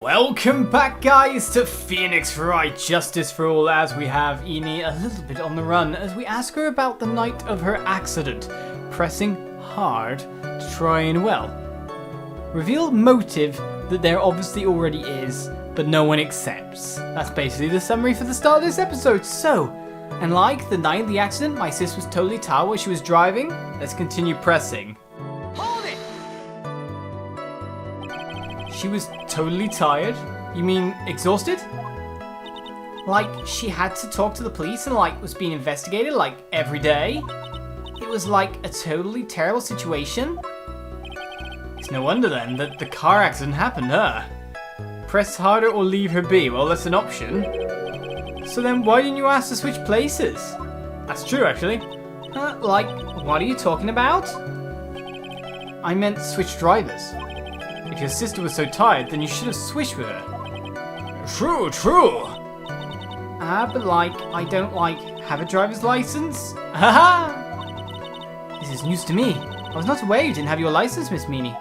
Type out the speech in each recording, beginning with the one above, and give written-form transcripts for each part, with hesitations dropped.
Welcome back, guys, to Phoenix Wright Justice for All, as we have Eni a little bit on the run as we ask her about the night of her accident, pressing hard to try and, well, reveal motive that there obviously already is, but no one accepts. That's basically the summary for the start of this episode. So, and like the night of the accident, my sis was totally tired while she was driving. Let's continue pressing. Hold it! She was totally tired? You mean exhausted? Like, she had to talk to the police and, like, was being investigated, like, every day? It was, like, a totally terrible situation? It's no wonder, then, that the car accident happened, huh? Press harder or leave her be. Well, that's an option. So then, why didn't you ask to switch places? That's true, actually. Like, what are you talking about? I meant switch drivers. If your sister was so tired, then you should have switched with her. True. But like, I don't, like, have a driver's license? Haha! This is news to me. I was not aware you didn't have your license, Miss Miney.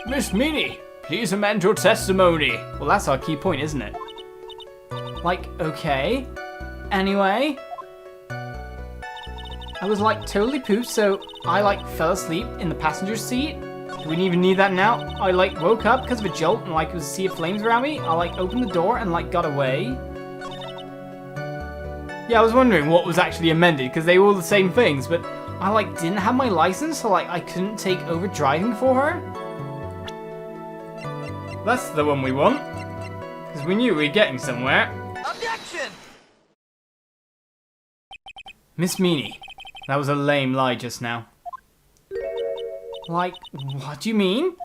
Miss Miney, please amend your testimony. Well, that's our key point, isn't it? Like, okay. Anyway. I was, like, totally pooped, so I, like, fell asleep in the passenger seat. Do we even need that now? I, like, woke up because of a jolt and, like, it was a sea of flames around me. I, like, opened the door and, like, got away. Yeah, I was wondering what was actually amended because they were all the same things, but I, like, didn't have my license, so, like, I couldn't take over driving for her. That's the one we want. Because we knew we were getting somewhere. Objection! Miss Miney, that was a lame lie just now. Like, what do you mean?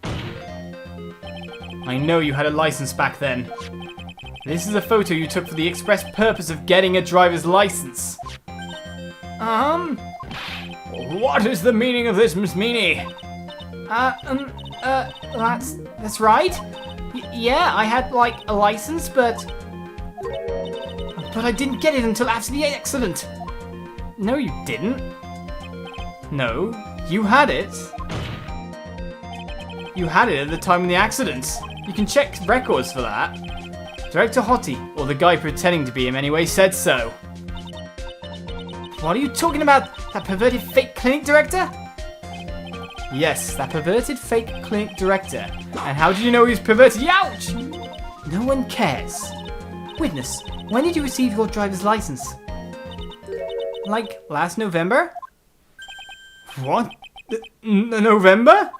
I know you had a license back then. This is a photo you took for the express purpose of getting a driver's license. What is the meaning of this, Miss Miney? That's right. Yeah, I had, like, a license, but I didn't get it until after the accident. No, you didn't. No, you had it. You had it at the time of the accident. You can check records for that. Director Hottie, or the guy pretending to be him anyway, said so. What are you talking about? That perverted fake clinic director? Yes, that perverted fake clinic director. And how did you know he was perverted? Ouch! No one cares. Witness, when did you receive your driver's license? Like, last November? What? November?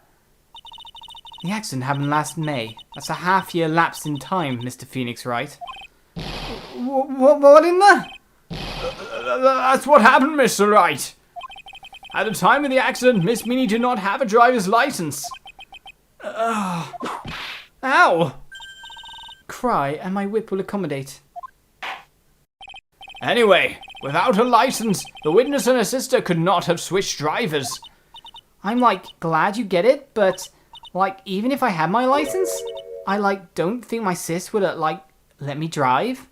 The accident happened last May. That's a half-year lapse in time, Mr. Phoenix Wright. What in the? That's what happened, Mr. Wright. At the time of the accident, Miss Miney did not have a driver's license. Ow! Cry and my whip will accommodate. Anyway, without a license, the witness and her sister could not have switched drivers. I'm, like, glad you get it, but, like, even if I had my license, I, like, don't think my sis would, like, let me drive.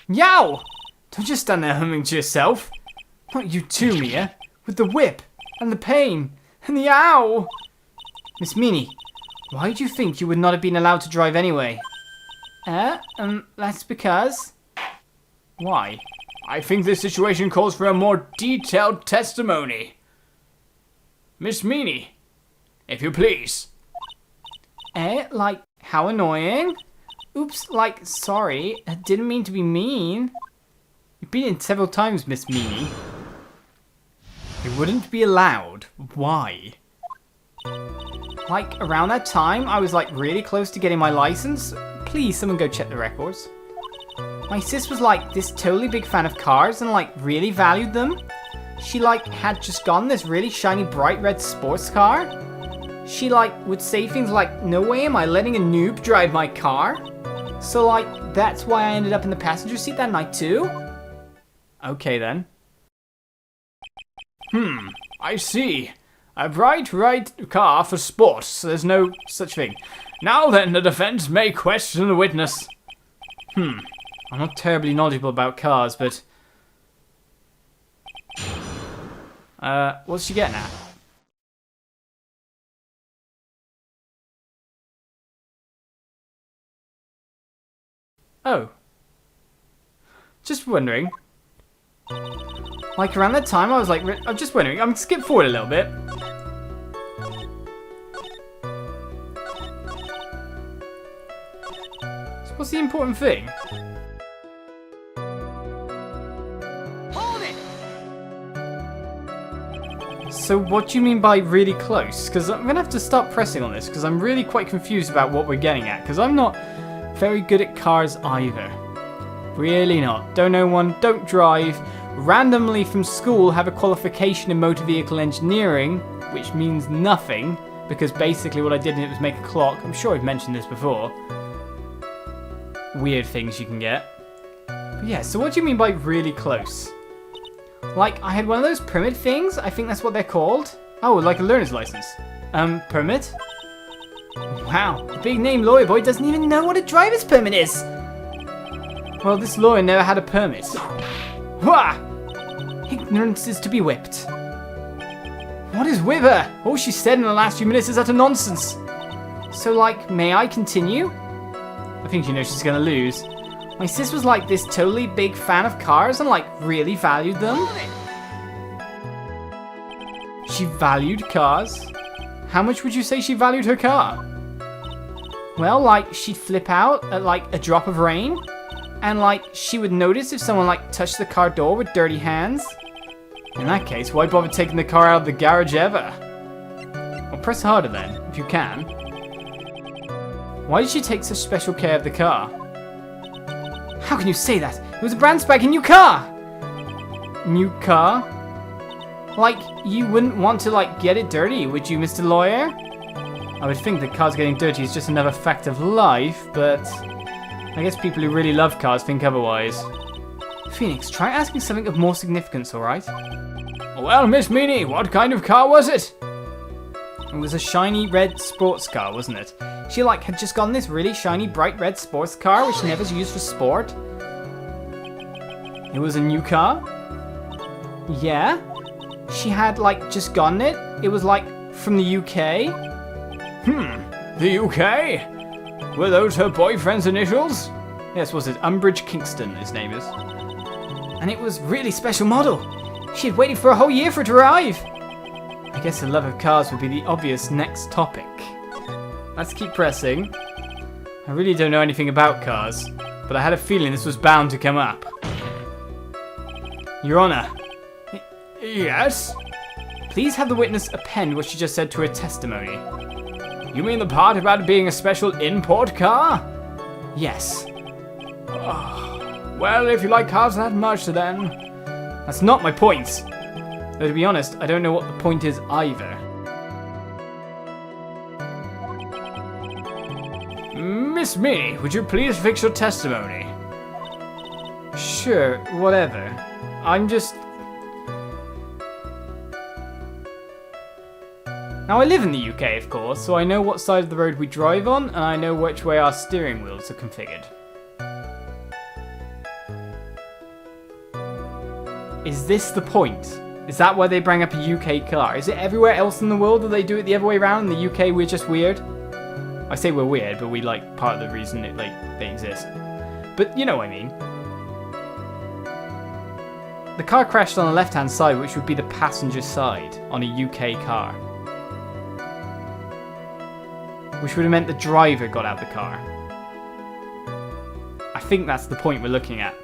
Yow! Don't just stand there humming to yourself. Not you too, Mia. With the whip, and the pain, and the ow! Miss Miney, why do you think you would not have been allowed to drive anyway? That's because... Why? I think this situation calls for a more detailed testimony. Miss Miney, if you please. Like, how annoying? Oops, like, sorry. I didn't mean to be mean. You've been in several times, Miss Miney. It wouldn't be allowed. Why? Like, around that time, I was, like, really close to getting my license. Please, someone go check the records. My sis was, like, this totally big fan of cars and, like, really valued them. She, like, had just gotten this really shiny bright red sports car. She, like, would say things like, no way am I letting a noob drive my car. So, like, that's why I ended up in the passenger seat that night, too. Okay, then. I see. A bright red car for sports, so there's no such thing. Now then, the defense may question the witness. I'm not terribly knowledgeable about cars, but... what's she getting at? Oh. Just wondering. Like around that time I was like, I'm just wondering, I'm gonna skip forward a little bit. So what's the important thing? Hold it! So what do you mean by really close? Because I'm gonna have to stop pressing on this because I'm really quite confused about what we're getting at. Because I'm not very good at cars either. Really not. Don't know one, don't drive. Randomly from school have a qualification in motor vehicle engineering, which means nothing. Because basically what I did in it was make a clock. I'm sure I've mentioned this before. Weird things you can get. But yeah, so what do you mean by really close? Like, I had one of those permit things. I think that's what they're called. Oh, like a learner's license. Permit? Wow, the big name lawyer boy doesn't even know what a driver's permit is. Well, this lawyer never had a permit. Wah! Ignorance is to be whipped. What is with her? All she said in the last few minutes is utter nonsense. So, like, may I continue? I think she knows she's gonna lose. My sis was like this totally big fan of cars and like really valued them. Hold it! She valued cars? How much would you say she valued her car? Well, like, she'd flip out at like a drop of rain. And like, she would notice if someone like touched the car door with dirty hands. In that case, why bother taking the car out of the garage ever? Well, press harder then, if you can. Why did she take such special care of the car? How can you say that? It was a brand spanking new car! New car? Like, you wouldn't want to like get it dirty, would you, Mr. Lawyer? I would think that cars getting dirty is just another fact of life, but I guess people who really love cars think otherwise. Phoenix, try asking something of more significance, alright? Well, Miss Miney, what kind of car was it? It was a shiny red sports car, wasn't it? She like had just gotten this really shiny bright red sports car which she never's used for sport. It was a new car? Yeah? She had like just gotten it? It was like from the UK? The UK? Were those her boyfriend's initials? Yes, was it? Umbridge Kingston, his name is. And it was really special model. She had waited for a whole year for it to arrive. I guess the love of cars would be the obvious next topic. Let's keep pressing. I really don't know anything about cars, but I had a feeling this was bound to come up. Your Honor. Yes? Please have the witness append what she just said to her testimony. You mean the part about it being a special import car? Yes. Well, if you like cars that much, then... That's not my point. Though to be honest, I don't know what the point is either. Miss Miney, would you please fix your testimony? Sure, whatever. I'm just... Now I live in the UK, of course, so I know what side of the road we drive on, and I know which way our steering wheels are configured. Is this the point? Is that why they bring up a UK car? Is it everywhere else in the world that they do it the other way around? In the UK we're just weird? I say we're weird, but we like part of the reason it, like, they exist. But you know what I mean. The car crashed on the left-hand side, which would be the passenger side on a UK car. Which would have meant the driver got out the car. I think that's the point we're looking at.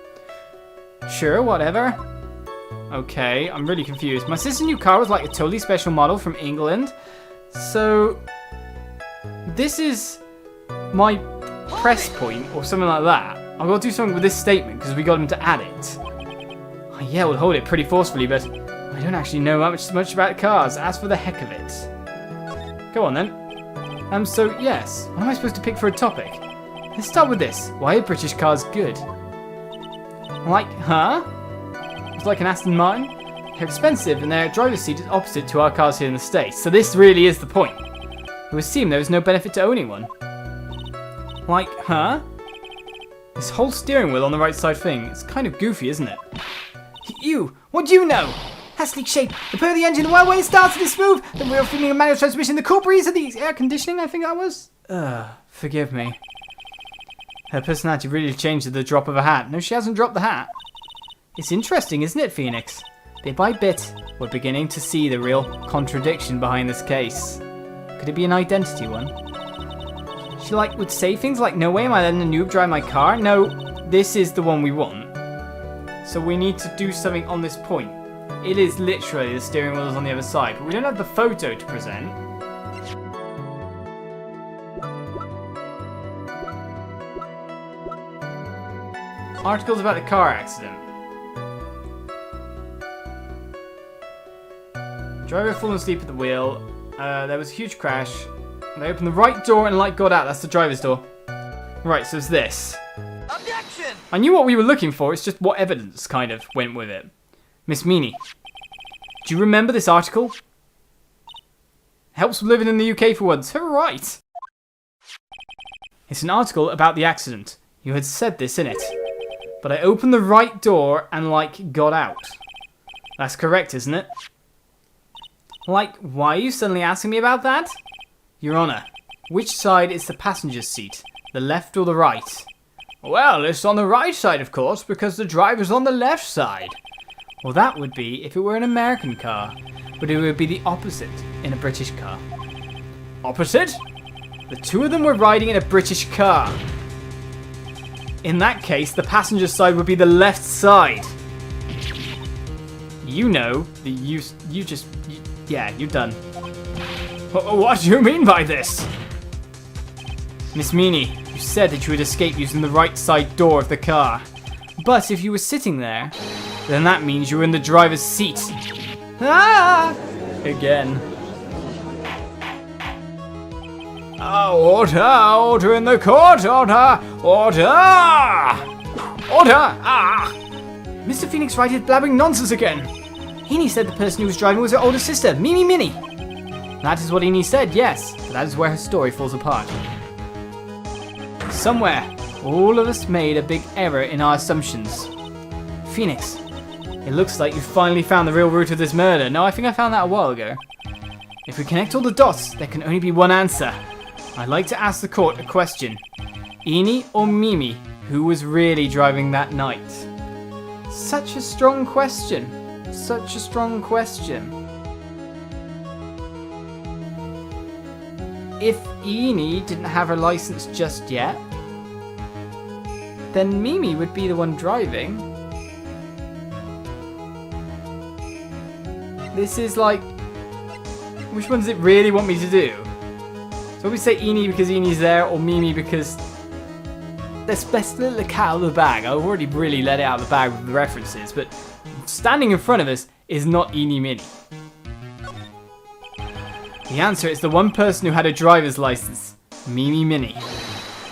Sure, whatever. Okay, I'm really confused. My sister's new car was like a totally special model from England. So, this is my press point or something like that. I've got to do something with this statement because we got him to add it. I yelled, hold it pretty forcefully, but I don't actually know much about cars. As for the heck of it. Go on then. So yes, what am I supposed to pick for a topic? Let's start with this. Why are British cars good? Like, huh? It's like an Aston Martin. They're expensive and their driver's seat is opposite to our cars here in the States. So this really is the point. It would seem there was no benefit to owning one. Like, huh? This whole steering wheel on the right side thing, it's kind of goofy, isn't it? You! What do you know? Has sleek shape. The purr of the engine, well when it starts it is smooth. The wheel feeling a manual transmission, the cool breeze of the air conditioning, I think that was. Forgive me. Her personality really changed at the drop of a hat. No, she hasn't dropped the hat. It's interesting, isn't it, Phoenix? Bit by bit, we're beginning to see the real contradiction behind this case. Could it be an identity one? She would say things like, no way am I letting a noob drive my car? No, this is the one we want. So we need to do something on this point. It is literally the steering wheel is on the other side, but we don't have the photo to present. Articles about the car accident. Driver fallen asleep at the wheel. There was a huge crash. They opened the right door and light got out. That's the driver's door. Right, so it's this. Objection! I knew what we were looking for. It's just what evidence kind of went with it. Miss Miney, do you remember this article? Helps with living in the UK for once. Right. It's an article about the accident. You had said this in it. But I opened the right door and got out. That's correct, isn't it? Why are you suddenly asking me about that? Your Honor, which side is the passenger's seat? The left or the right? Well, it's on the right side, of course, because the driver's on the left side. Well, that would be if it were an American car, but it would be the opposite in a British car. Opposite? The two of them were riding in a British car. In that case, the passenger side would be the left side. You know, you're done. What do you mean by this? Miss Miney, you said that you would escape using the right side door of the car. But if you were sitting there, then that means you were in the driver's seat. Ah! Again. Order in the court, order! Mr. Phoenix Wright is blabbering nonsense again. Heaney said the person who was driving was her older sister, Miney. That is what Heaney said, yes, but that is where her story falls apart. Somewhere, all of us made a big error in our assumptions. Phoenix, it looks like you finally found the real root of this murder. No, I think I found that a while ago. If we connect all the dots, there can only be one answer. I'd like to ask the court a question. Heaney or Mimi, who was really driving that night? Such a strong question. Such a strong question. If Heaney didn't have her license just yet, then Mimi would be the one driving. This is which one does it really want me to do? So we say Heaney because Heaney's there, or Mimi because let's let the cat out of the bag. I've already really let it out of the bag with the references, but standing in front of us is not Heaney Minnie. The answer is the one person who had a driver's license, Mimi Minnie.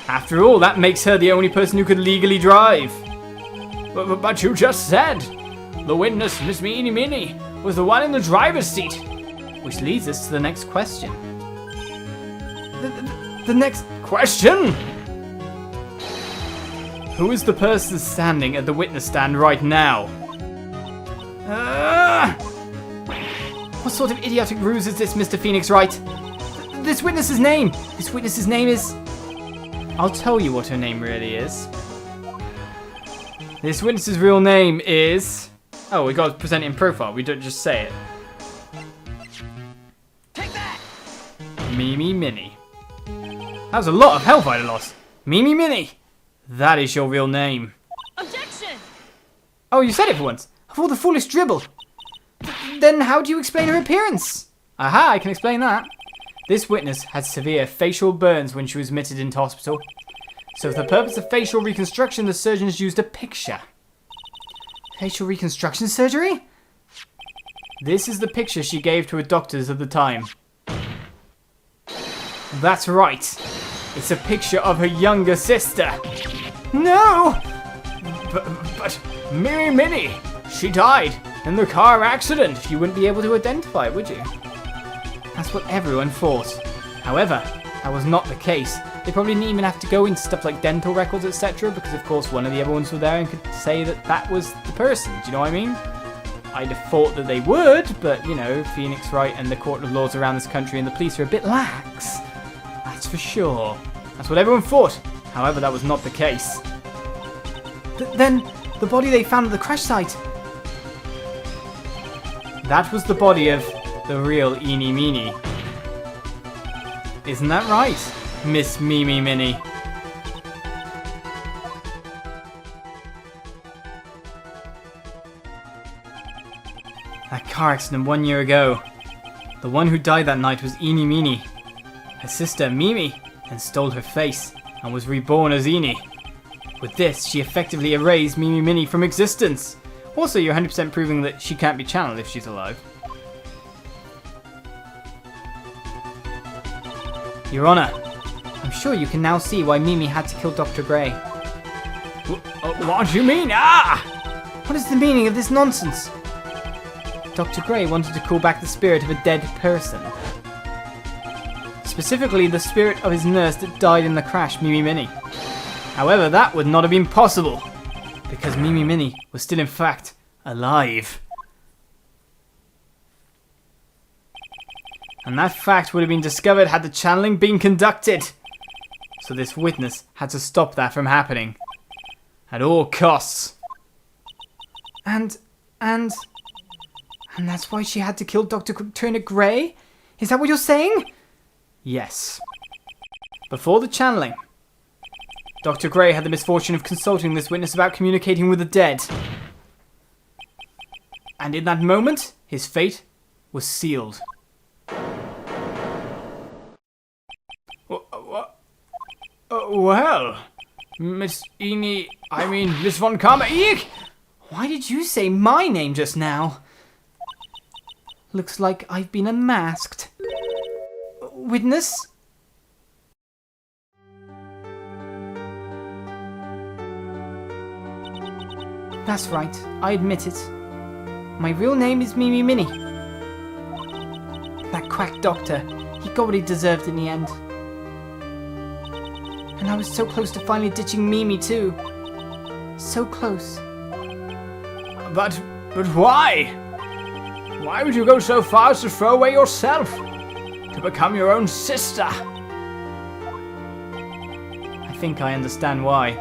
After all, that makes her the only person who could legally drive. But you just said the witness, Miss Miney, was the one in the driver's seat. Which leads us to the next question. The next question? Who is the person standing at the witness stand right now? What sort of idiotic ruse is this, Mr. Phoenix Wright? This witness's name! This witness's name is... I'll tell you what her name really is. This witness's real name is... Oh, we got to present it in profile. We don't just say it. Take that! Mimi Minnie. That was a lot of health I'd have lost. Mimi Minnie. That is your real name. Objection! Oh, you said it for once. Of all the foolish dribble. Then how do you explain her appearance? Aha, I can explain that. This witness had severe facial burns when she was admitted into hospital. So for the purpose of facial reconstruction, the surgeons used a picture. Facial reconstruction surgery? This is the picture she gave to her doctors at the time. That's right. It's a picture of her younger sister. No! But Minnie, she died in the car accident. You wouldn't be able to identify it, would you? That's what everyone thought. However, that was not the case. They probably didn't even have to go into stuff like dental records, etc. Because of course one of the other ones were there and could say that that was the person. Do you know what I mean? I'd have thought that they would, but you know, Phoenix Wright and the court of laws around this country and the police are a bit lax. That's for sure. That's what everyone thought. However, that was not the case. Then, the body they found at the crash site. That was the body of the real Eeny Meeny. Isn't that right, Miss Mimi Minnie? That car accident 1 year ago. The one who died that night was Eeny Meeny. Her sister, Mimi, then stole her face and was reborn as Eeny. With this, she effectively erased Mimi Minnie from existence. Also, you're 100% proving that she can't be channeled if she's alive. Your Honor, I'm sure you can now see why Mimi had to kill Dr. Gray. What do you mean? Ah! What is the meaning of this nonsense? Dr. Gray wanted to call back the spirit of a dead person. Specifically, the spirit of his nurse that died in the crash, Mimi Minnie. However, that would not have been possible, because Mimi Minnie was still in fact alive. And that fact would have been discovered had the channeling been conducted. So this witness had to stop that from happening. At all costs. And that's why she had to kill Dr. Turner Gray? Is that what you're saying? Yes. Before the channeling, Dr. Gray had the misfortune of consulting this witness about communicating with the dead. And in that moment, his fate was sealed. Well, Miss Von Karma, eek! Why did you say my name just now? Looks like I've been unmasked. Witness? That's right, I admit it. My real name is Mimi Minnie. That quack doctor, he got what he deserved in the end. And I was so close to finally ditching Mimi too. So close. But why? Why would you go so far as to throw away yourself? To become your own sister? I think I understand why.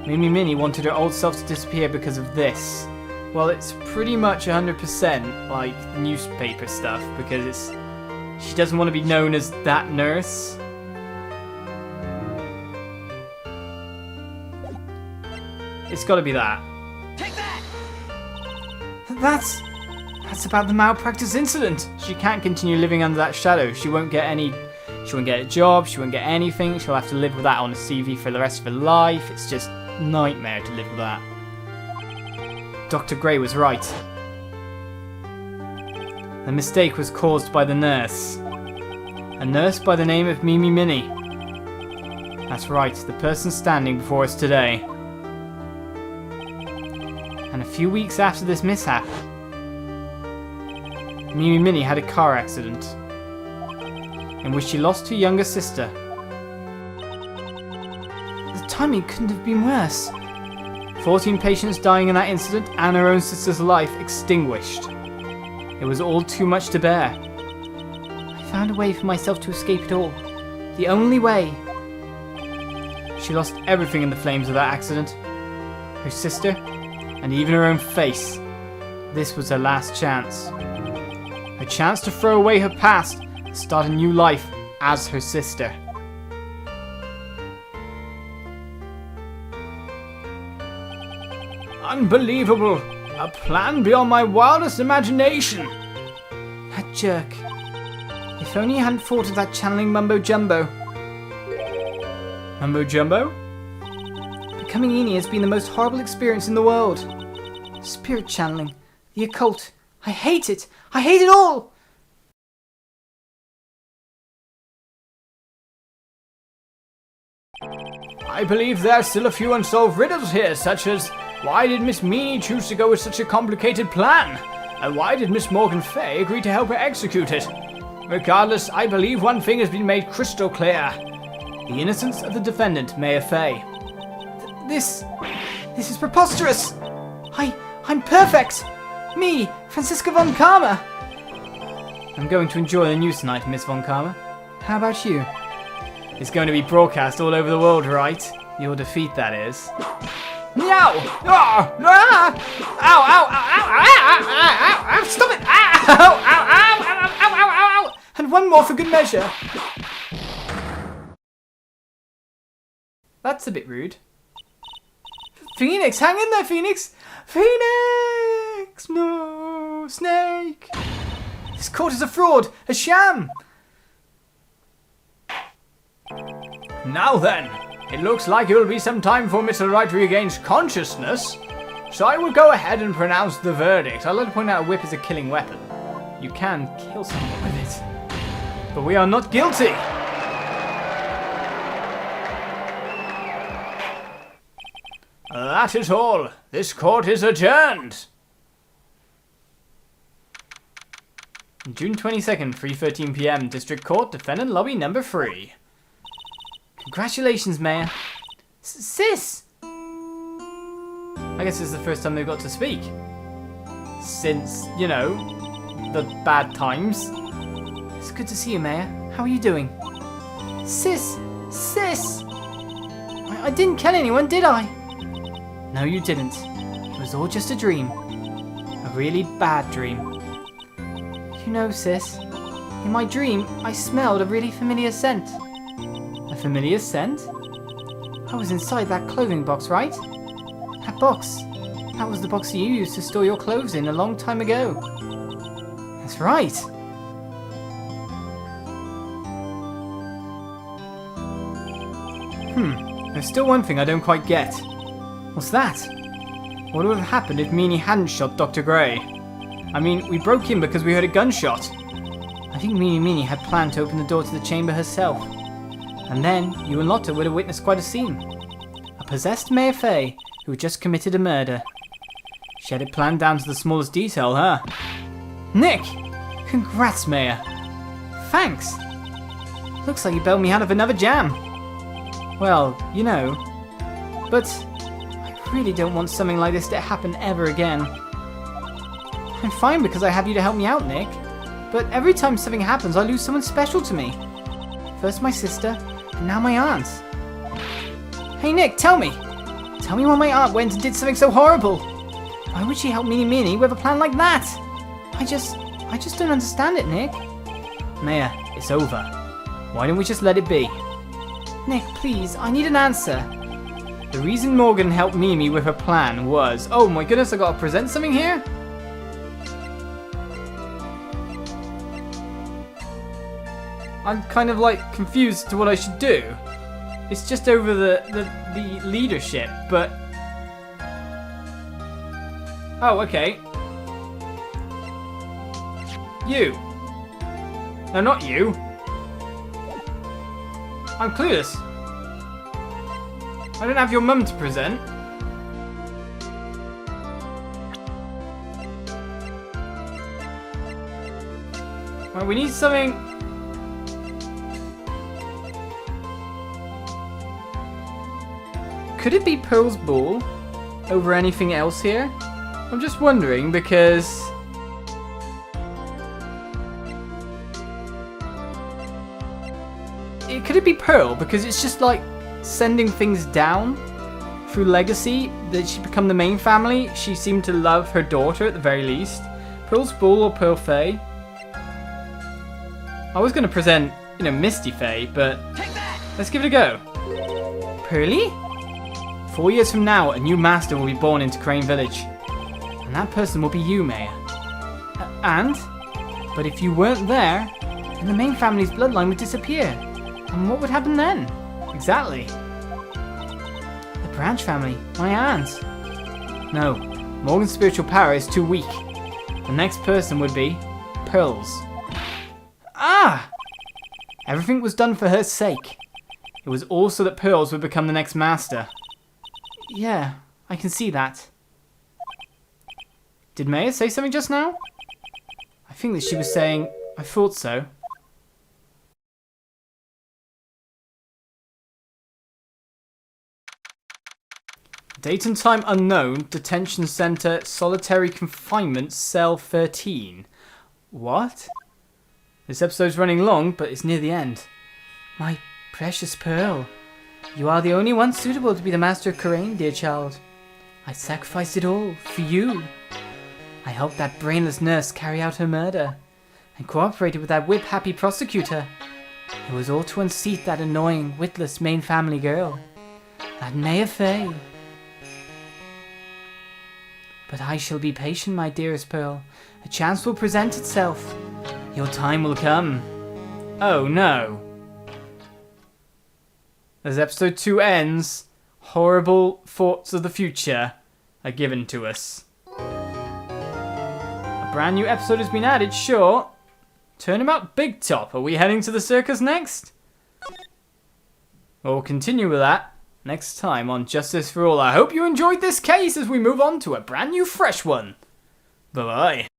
Mimi Minnie wanted her old self to disappear because of this. Well, it's pretty much 100% like newspaper stuff, because she doesn't want to be known as that nurse. It's got to be that. Take that! That's about the malpractice incident. She can't continue living under that shadow. She won't get a job, she won't get anything. She'll have to live with that on a CV for the rest of her life. It's just a nightmare to live with that. Dr. Gray was right. The mistake was caused by the nurse. A nurse by the name of Mimi Minnie. That's right, the person standing before us today. And a few weeks after this mishap, Mimi Minnie had a car accident in which she lost her younger sister. The timing couldn't have been worse. 14 patients dying in that incident and her own sister's life extinguished. It was all too much to bear. I found a way for myself to escape it all. The only way. She lost everything in the flames of that accident. Her sister, and even her own face. This was her last chance. Her chance to throw away her past and start a new life as her sister. Unbelievable! A plan beyond my wildest imagination! That jerk. If only he hadn't thought of that channeling mumbo jumbo. Mumbo jumbo? Becoming Eeny has been the most horrible experience in the world. Spirit channeling, the occult. I hate it! I hate it all! I believe there are still a few unsolved riddles here, such as why did Miss Meany choose to go with such a complicated plan? And why did Miss Morgan Fay agree to help her execute it? Regardless, I believe one thing has been made crystal clear. The innocence of the defendant, Mayor Fay. This is preposterous! I'm perfect! Me, Franziska Von Karma! I'm going to enjoy the news tonight, Miss Von Karma. How about you? is going to be broadcast all over the world, right? Your defeat, that is. No! Oh, ah! Ow, ow, ow, ow, ow, ow, ow, stop it! Ow, ow, ow, ow, ow, ow, ow, ow. And one more for good measure. That's a bit rude. Phoenix, hang in there, Phoenix! Phoenix! No, Snake! This court is a fraud, a sham! Now then, it looks like it will be some time before Mr. Wright regains consciousness, so I will go ahead and pronounce the verdict. I'd like to point out a whip is a killing weapon. You can kill someone with it. But we are not guilty! That is all. This court is adjourned. June 22nd, 3:13 p.m. District Court, Defendant Lobby number 3. Congratulations, Mayor. Sis! I guess this is the first time they've got to speak. Since, you know, the bad times. It's good to see you, Mayor. How are you doing? Sis! Sis! I didn't kill anyone, did I? No, you didn't. It was all just a dream. A really bad dream. You know, sis, in my dream, I smelled a really familiar scent. A familiar scent? I was inside that clothing box, right? That box. That was the box you used to store your clothes in a long time ago. That's right. There's still one thing I don't quite get. What's that? What would have happened if Miney hadn't shot Dr. Gray? I mean, we broke in because we heard a gunshot. I think Miney had planned to open the door to the chamber herself. And then, you and Lotta would have witnessed quite a scene. A possessed Mayor Fay, who had just committed a murder. She had it planned down to the smallest detail, huh? Nick! Congrats, Mayor. Thanks. Looks like you bailed me out of another jam. Well, you know. But I really don't want something like this to happen ever again. I'm fine because I have you to help me out, Nick. But every time something happens, I lose someone special to me. First my sister, and now my aunt. Hey Nick, tell me. Tell me why my aunt went and did something so horrible. Why would she help Minnie with a plan like that? I just don't understand it, Nick. Maya, it's over. Why don't we just let it be? Nick, please, I need an answer. The reason Morgan helped Mimi with her plan was... Oh my goodness, I gotta present something here? I'm kind of like confused to what I should do. It's just over the leadership, but... Oh, okay. You. No, not you. I'm clueless. I don't have your mum to present. Right, we need something... Could it be Pearl's ball over anything else here? I'm just wondering because... Could it be Pearl? Because it's just like sending things down through legacy. That she become the main family. She seemed to love her daughter at the very least. Pearl's ball or Pearl Faye? I was going to present, you know, Misty Faye, but let's give it a go. Pearly? 4 years from now, a new master will be born into Crane Village. And that person will be you, Mayor. But if you weren't there, then the main family's bloodline would disappear. And what would happen then? Exactly. The branch family, my aunt. No, Morgan's spiritual power is too weak. The next person would be Pearl's. Ah! Everything was done for her sake. It was all so that Pearl's would become the next master. Yeah, I can see that. Did Maya say something just now? I think that she was saying, I thought so. Date and time unknown, detention center, solitary confinement, cell 13. What? This episode's running long, but it's near the end. My Precious Pearl, you are the only one suitable to be the master of Karain, dear child. I sacrificed it all for you. I helped that brainless nurse carry out her murder, and cooperated with that whip-happy prosecutor. It was all to unseat that annoying, witless main family girl, that Maya Fay. But I shall be patient, my dearest Pearl. A chance will present itself. Your time will come. Oh no. As episode 2 ends, horrible thoughts of the future are given to us. A brand new episode has been added, sure. Turnabout Big Top, are we heading to the circus next? We'll continue with that next time on Justice for All. I hope you enjoyed this case as we move on to a brand new fresh one. Bye bye.